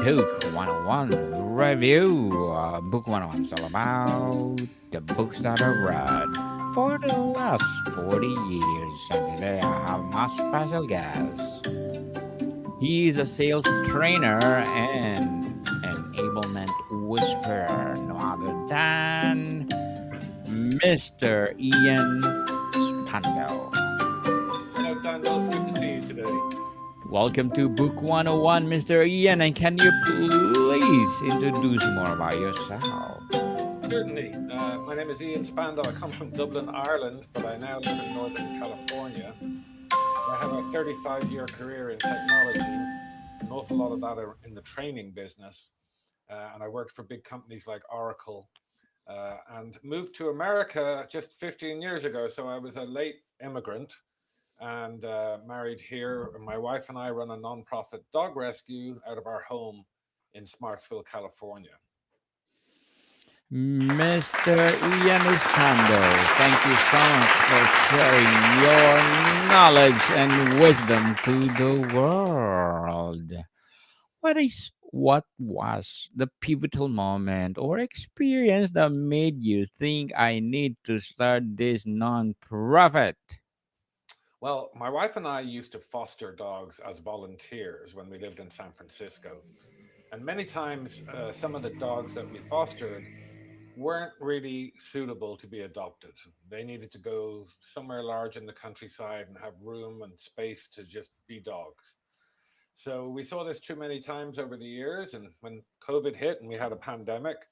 Book 101 review. Book 101 is all about the books that I read for the last 40 years. And today I have my special guest. He is a sales trainer and enablement whisperer, no other than Mr. Ian Spandau. Hello, Daniel. It's good to see you today. Welcome to Book 101, Mr. Ian. And can you please introduce more about yourself? Certainly. My name is Ian Spandau. I come from Dublin, Ireland, but I now live in Northern California. I have a 35-year career in technology, an awful lot of that are in the training business. And I worked for big companies like Oracle and moved to America just 15 years ago. So I was a late immigrant and married here. My wife and I run a nonprofit dog rescue out of our home in Smartsville, California. Mr. Ian Iskandar, thank you so much for sharing your knowledge and wisdom to the world. What was the pivotal moment or experience that made you think I need to start this non-profit? Well, my wife and I used to foster dogs as volunteers when we lived in San Francisco. And many times, some of the dogs that we fostered weren't really suitable to be adopted. They needed to go somewhere large in the countryside and have room and space to just be dogs. So we saw this too many times over the years. And when COVID hit and we had a pandemic,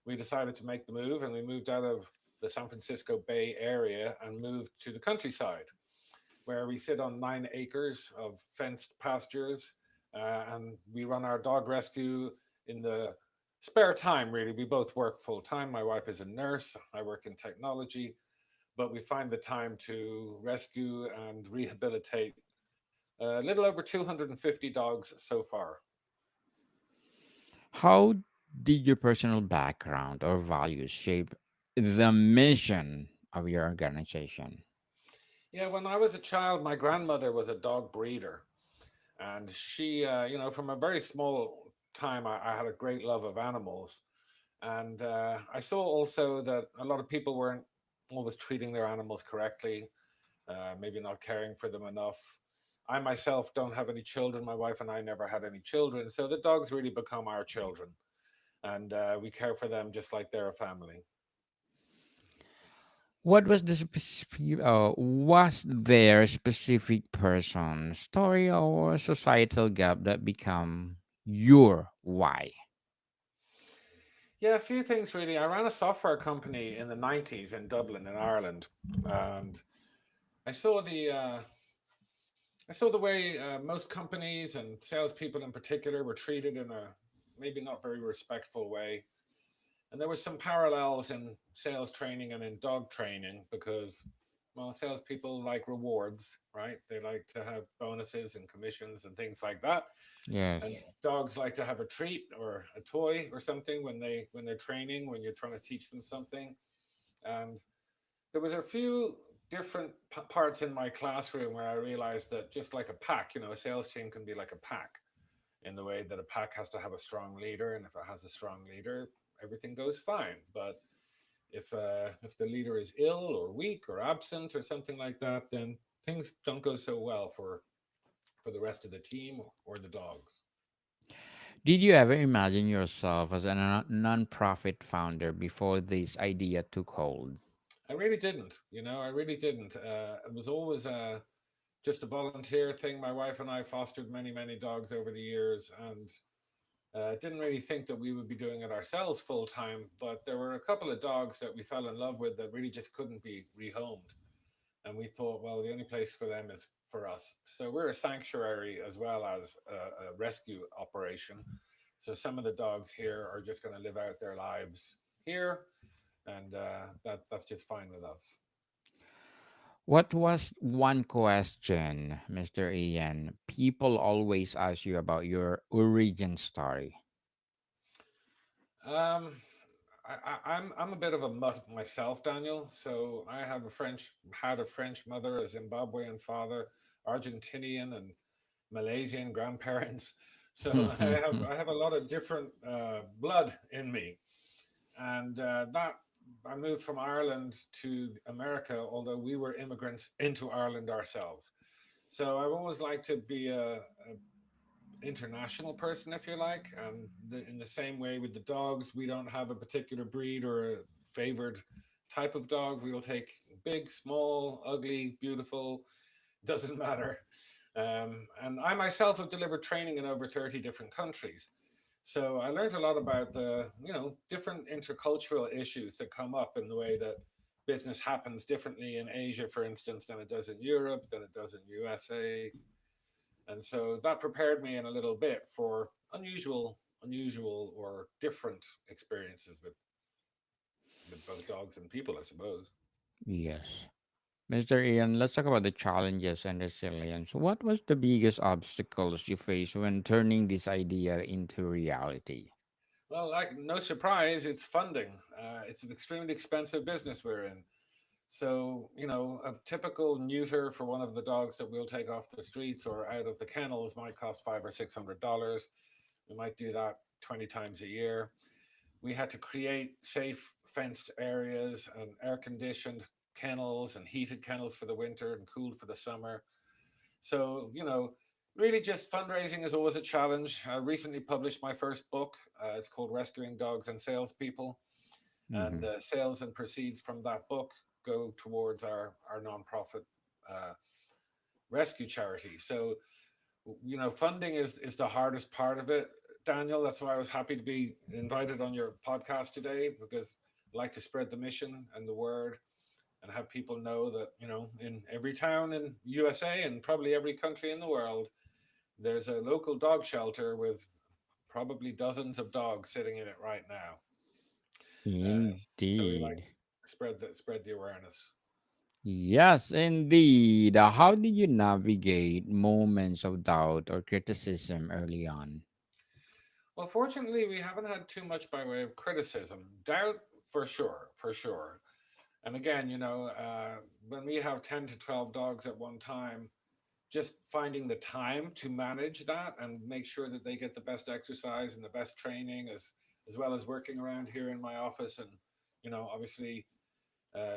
we decided to make the move and we moved out of the San Francisco Bay Area and moved to the countryside where we sit on 9 acres of fenced pastures and we run our dog rescue in the spare time, really. We both work full time. My wife is a nurse, I work in technology, but we find the time to rescue and rehabilitate a little over 250 dogs so far. How did your personal background or values shape the mission of your organization? Yeah, when I was a child, my grandmother was a dog breeder. And she, from a very small time, I had a great love of animals. And I saw also that a lot of people weren't always treating their animals correctly, maybe not caring for them enough. I myself don't have any children. My wife and I never had any children. So the dogs really become our children. And we care for them just like they're a family. What was the specific, was there a specific person, story, or societal gap that become your why? Yeah, a few things really. I ran a software company in the 90s in Dublin, in Ireland. And I saw the I saw the way most companies and salespeople in particular were treated in a maybe not very respectful way. And there were some parallels in sales training and in dog training because, well, salespeople like rewards, right? They like to have bonuses and commissions and things like that. Yes. And dogs like to have a treat or a toy or something when they're training, when you're trying to teach them something. And there was a few different parts in my classroom where I realized that just like a pack, a sales team can be like a pack in the way that a pack has to have a strong leader, and if it has a strong leader, everything goes fine. But if the leader is ill or weak or absent or something like that, then things don't go so well for the rest of the team or the dogs. Did you ever imagine yourself as a non-profit founder before this idea took hold? I really didn't, I really didn't. It was always just a volunteer thing. My wife and I fostered many, many dogs over the years, and didn't really think that we would be doing it ourselves full time. But there were a couple of dogs that we fell in love with that really just couldn't be rehomed, and we thought, well, the only place for them is for us. So we're a sanctuary as well as a rescue operation. So some of the dogs here are just going to live out their lives here, and that's just fine with us. What was one question, Mr. Ian, people always ask you about your origin story? Um, I'm a bit of a mutt myself, Daniel. So I have a French had a French mother, a Zimbabwean father, Argentinian and Malaysian grandparents. So I have a lot of different blood in me, and that I moved from Ireland to America, although we were immigrants into Ireland ourselves. So I've always liked to be a international person, if you like. And in the same way with the dogs, we don't have a particular breed or a favored type of dog. We'll take big, small, ugly, beautiful, doesn't matter. And I myself have delivered training in over 30 different countries. So I learned a lot about the, different intercultural issues that come up in the way that business happens differently in Asia, for instance, than it does in Europe, than it does in USA. And so that prepared me in a little bit for unusual or different experiences with both dogs and people, I suppose. Yes. Mr. Ian, let's talk about the challenges and resilience. What was the biggest obstacles you faced when turning this idea into reality? Well, like no surprise, it's funding. It's an extremely expensive business we're in. So, a typical neuter for one of the dogs that we'll take off the streets or out of the kennels might cost $500 or $600. We might do that 20 times a year. We had to create safe fenced areas and air conditioned kennels and heated kennels for the winter and cooled for the summer. So, really just fundraising is always a challenge. I recently published my first book. It's called Rescuing Dogs and Salespeople. And Hmm. the sales and proceeds from that book go towards our nonprofit uh, rescue charity. So, funding is the hardest part of it, Daniel. That's why I was happy to be invited on your podcast today, because I like to spread the mission and the word and have people know that, in every town in USA and probably every country in the world, there's a local dog shelter with probably dozens of dogs sitting in it right now. So we like Indeed. spread the awareness. Yes, indeed. How did you navigate moments of doubt or criticism early on? Well, fortunately, we haven't had too much by way of criticism. Doubt, for sure, for sure. And again, when we have 10 to 12 dogs at one time, just finding the time to manage that and make sure that they get the best exercise and the best training, as well as working around here in my office and, obviously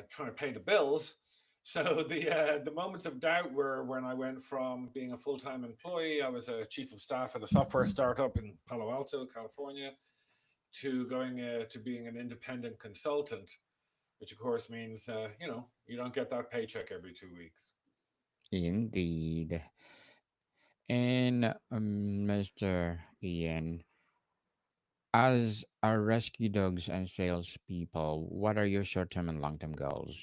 trying to pay the bills. So the moments of doubt were when I went from being a full time employee. I was a chief of staff at a software startup in Palo Alto, California, to going to being an independent consultant, which of course means you don't get that paycheck every 2 weeks. Indeed. And Mr. Ian, as a rescue dogs and salespeople, what are your short-term and long-term goals?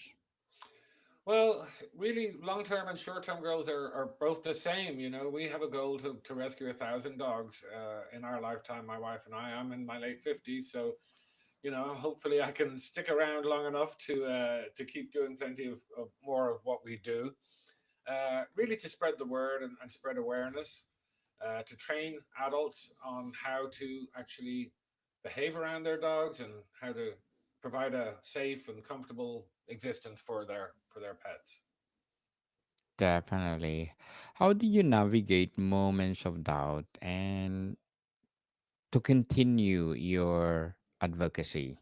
Well, really, long term and short term goals are both the same. We have a goal to rescue 1,000 dogs in our lifetime, my wife and I. I'm in my late 50s, so hopefully I can stick around long enough to keep doing plenty of more of what we do. Really to spread the word and spread awareness, to train adults on how to actually behave around their dogs and how to provide a safe and comfortable existence for their pets. Definitely. How do you navigate moments of doubt and to continue your advocacy?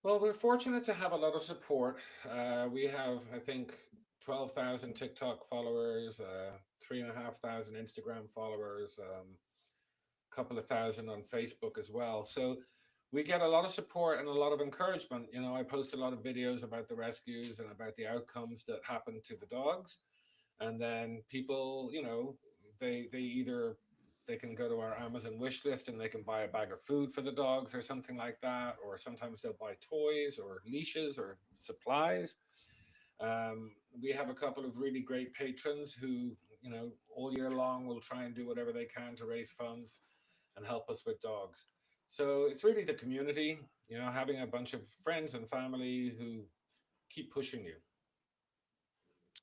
Well, we're fortunate to have a lot of support. We have, I think, 12,000 TikTok followers, 3,500 Instagram followers, a couple of thousand on Facebook as well. So we get a lot of support and a lot of encouragement. I post a lot of videos about the rescues and about the outcomes that happen to the dogs. And then people, they either they can go to our Amazon wish list and they can buy a bag of food for the dogs or something like that, or sometimes they'll buy toys or leashes or supplies. We have a couple of really great patrons who, all year long will try and do whatever they can to raise funds and help us with dogs. So it's really the community, having a bunch of friends and family who keep pushing you.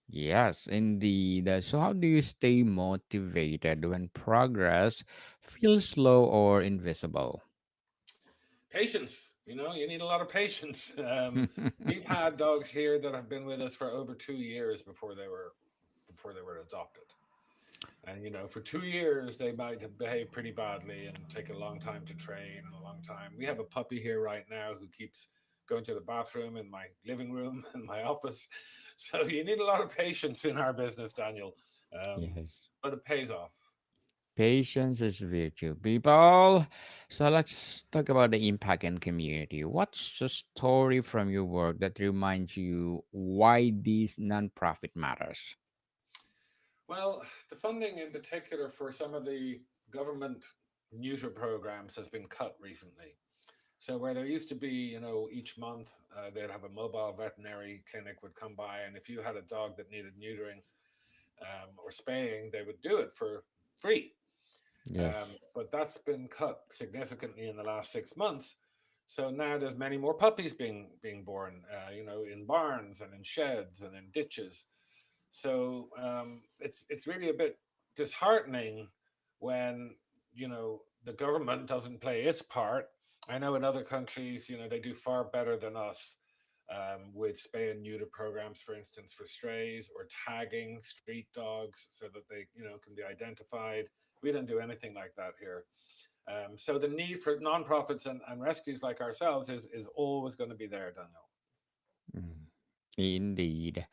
Yes, indeed. So, how do you stay motivated when progress feels slow or invisible? Patience, you need a lot of patience. We've had dogs here that have been with us for over 2 years before they were adopted. And for 2 years they might have behaved pretty badly and take a long time to train and a long time. We have a puppy here right now who keeps going to the bathroom in my living room and my office. So you need a lot of patience in our business, Daniel. Yes. But it pays off. Patience is virtue, people. So let's talk about the impact and community. What's a story from your work that reminds you why this nonprofit matters? Well, the funding in particular for some of the government neuter programs has been cut recently. So where there used to be, each month they'd have a mobile veterinary clinic would come by, and if you had a dog that needed neutering or spaying, they would do it for free. Yes. But that's been cut significantly in the last 6 months. So now there's many more puppies being born, in barns and in sheds and in ditches. So it's really a bit disheartening when the government doesn't play its part. I know in other countries, they do far better than us with spay and neuter programs, for instance, for strays or tagging street dogs so that they can be identified. We don't do anything like that here. So the need for nonprofits and rescues like ourselves is always going to be there, Daniel. Mm. Indeed.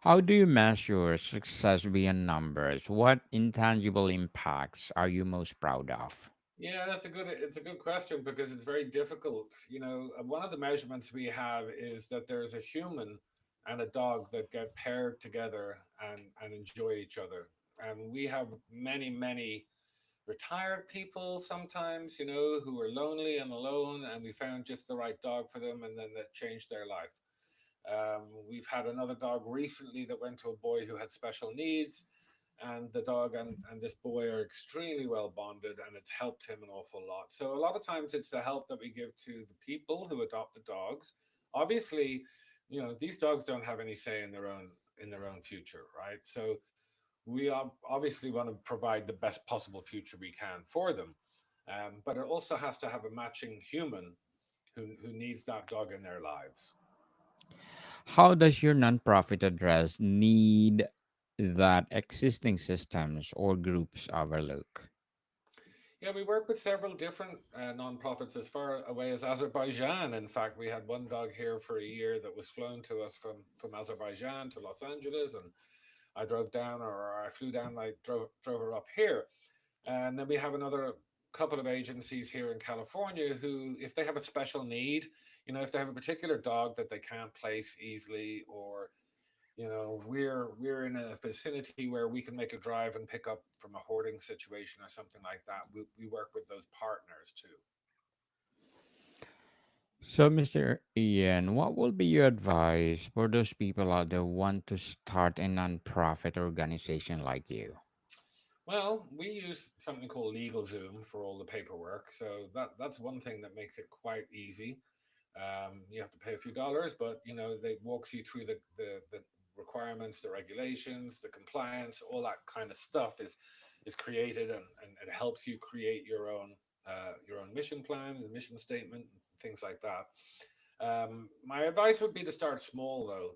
How do you measure success beyond numbers? What intangible impacts are you most proud of? Yeah, it's a good question because it's very difficult. One of the measurements we have is that there's a human and a dog that get paired together and enjoy each other. And we have many retired people sometimes, who are lonely and alone, and we found just the right dog for them, and then that changed their life. We've had another dog recently that went to a boy who had special needs, and the dog and this boy are extremely well bonded, and it's helped him an awful lot. So a lot of times it's the help that we give to the people who adopt the dogs. Obviously, these dogs don't have any say in their own future, right? So we obviously want to provide the best possible future we can for them. But it also has to have a matching human who needs that dog in their lives. How does your nonprofit address need that existing systems or groups overlook? Yeah, we work with several different nonprofits as far away as Azerbaijan. In fact, we had one dog here for a year that was flown to us from Azerbaijan to Los Angeles, and I drove down, or I flew down, and I drove her up here. And then we have another couple of agencies here in California who, if they have a special need, if they have a particular dog that they can't place easily, or we're in a vicinity where we can make a drive and pick up from a hoarding situation or something like that. We work with those partners too. So, Mr. Ian, what will be your advice for those people out there who want to start a nonprofit organization like you? Well, we use something called LegalZoom for all the paperwork, so that's one thing that makes it quite easy. You have to pay a few dollars, but they walks you through the requirements, the regulations, the compliance, all that kind of stuff is created, and it helps you create your own mission plan, the mission statement, things like that. My advice would be to start small, though.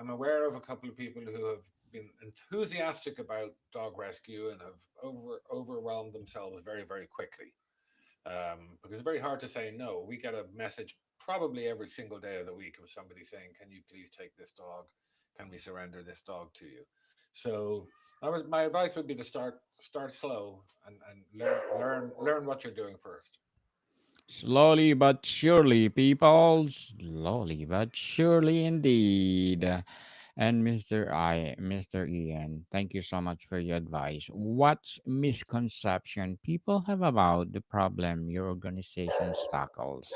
I'm aware of a couple of people who have been enthusiastic about dog rescue and have overwhelmed themselves very quickly, because it's very hard to say no. We get a message probably every single day of the week of somebody saying, "Can you please take this dog? Can we surrender this dog to you?" So that was my advice would be to start slow and learn what you're doing first. Slowly but surely, people. Slowly but surely indeed. And Mr. Ian, thank you so much for your advice. What misconception people have about the problem your organization tackles?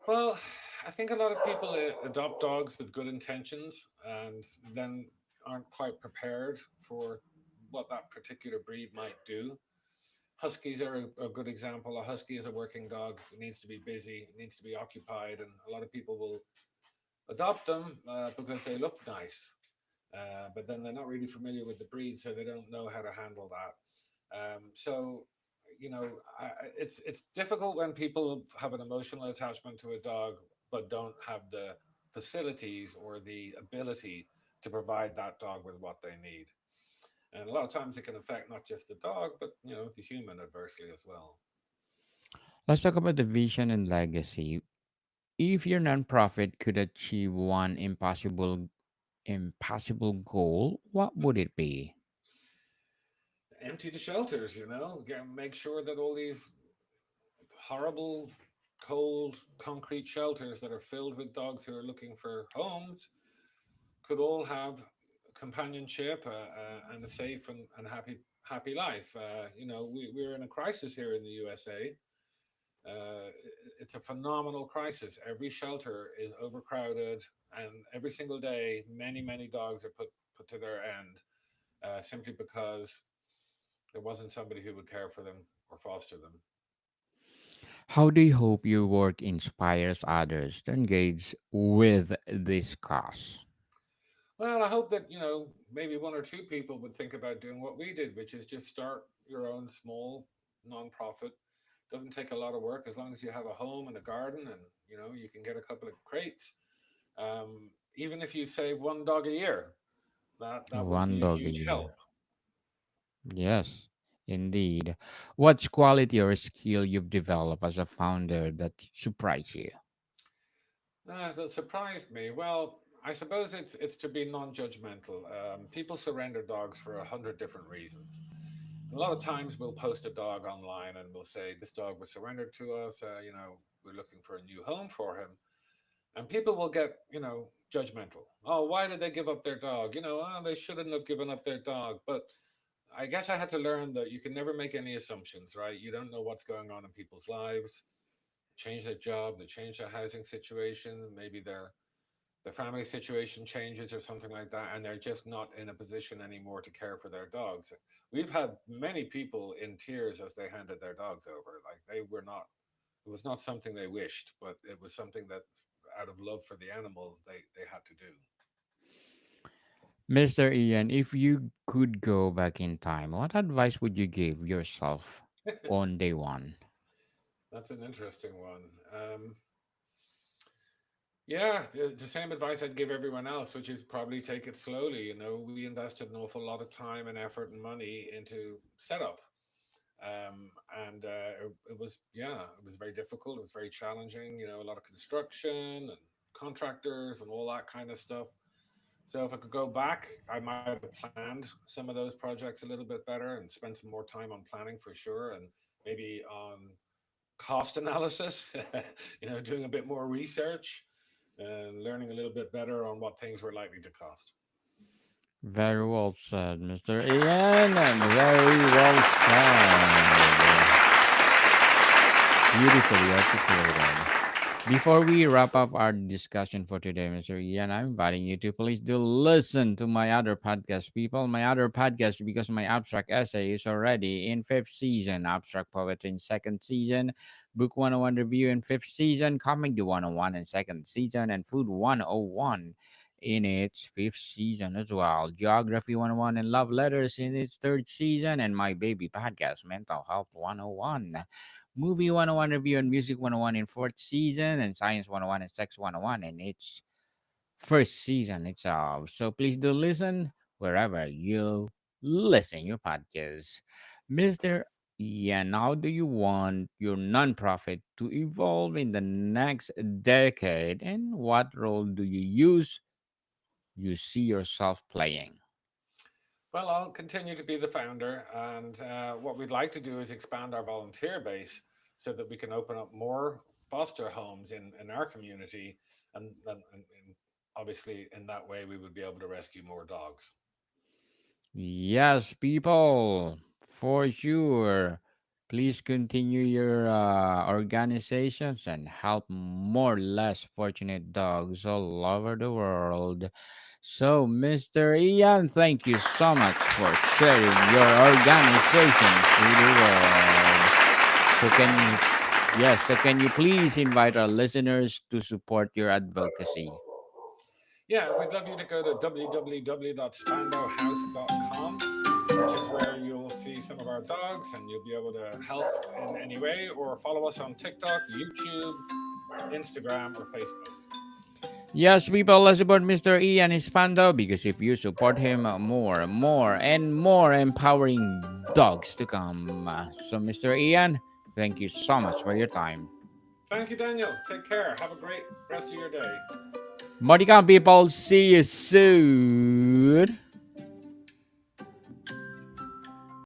Well, I think a lot of people adopt dogs with good intentions and then aren't quite prepared for what that particular breed might do. Huskies are a good example. A husky is a working dog. It needs to be busy, it needs to be occupied, and a lot of people will adopt them because they look nice. But then they're not really familiar with the breed, so they don't know how to handle that. So, it's difficult when people have an emotional attachment to a dog, but don't have the facilities or the ability to provide that dog with what they need. And a lot of times it can affect not just the dog, but the human adversely as well. Let's talk about the vision and legacy. If your nonprofit could achieve one impossible goal, what would it be? Empty the shelters, make sure that all these horrible, cold, concrete shelters that are filled with dogs who are looking for homes could all have companionship and a safe and happy life. We're in a crisis here in the USA. It's a phenomenal crisis. Every shelter is overcrowded, and every single day, many dogs are put to their end simply because there wasn't somebody who would care for them or foster them. How do you hope your work inspires others to engage with this cause? Well, I hope that, maybe one or two people would think about doing what we did, which is just start your own small nonprofit. Doesn't take a lot of work as long as you have a home and a garden and, you can get a couple of crates. Even if you save one dog a year, that would One be a dog a huge year. help. Yes, indeed. What's quality or skill you've developed as a founder that surprised you? That surprised me. Well, I suppose it's to be non-judgmental. People surrender dogs for 100 different reasons. A lot of times we'll post a dog online and we'll say this dog was surrendered to us. We're looking for a new home for him, and people will get judgmental. Oh, why did they give up their dog? Oh, they shouldn't have given up their dog. But I guess I had to learn that you can never make any assumptions, right? You don't know what's going on in people's lives. Change their job, they change their housing situation, maybe their family situation changes or something like that, and they're just not in a position anymore to care for their dogs. We've had many people in tears as they handed their dogs over. Like they were not, it was not something they wished, but it was something that, out of love for the animal, they had to do. Mr. Ian, if you could go back in time, what advice would you give yourself on day one? That's an interesting one. Yeah, the same advice I'd give everyone else, which is probably take it slowly. We invested an awful lot of time and effort and money into setup. Um, and it was very difficult. It was very challenging. A lot of construction and contractors and all that kind of stuff. So if I could go back, I might have planned some of those projects a little bit better and spend some more time on planning for sure, and maybe on cost analysis. Doing a bit more research and learning a little bit better on what things were likely to cost. Very well said, Mr. Ian, and very well said. Beautifully articulated. Before we wrap up our discussion for today, Mr. Ian, I'm inviting you to please do listen to my other podcast, people. My other podcast, because my abstract essay is already in fifth season, abstract poetry in second season, book 101 review in fifth season, comedy 101 in second season, and food 101 in its fifth season as well. Geography 101 and love letters in its third season, and my baby podcast, Mental Health 101. Movie 101 review and Music 101 in fourth season, and Science 101 and Sex 101 in its first season itself. So please do listen wherever you listen your podcast. Mr. Ian, how do you want your nonprofit to evolve in the next decade, and what role do you see yourself playing? Well, I'll continue to be the founder, and what we'd like to do is expand our volunteer base so that we can open up more foster homes in our community, and obviously in that way we would be able to rescue more dogs. Yes, people, for sure. Please continue your organizations and help more less fortunate dogs all over the world. So, Mr. Ian, thank you so much for sharing your organizations to the world. So, can you please invite our listeners to support your advocacy? Yeah, we'd love you to go to www.spandauhouse.com, which is where you'll see some of our dogs and you'll be able to help in any way, or follow us on TikTok, YouTube, Instagram, or Facebook. Yes, people, let's support Mr. Ian Spandau because if you support him, more empowering dogs to come. So, Mr. Ian, thank you so much for your time. Thank you, Daniel. Take care. Have a great rest of your day. Modicon people, see you soon.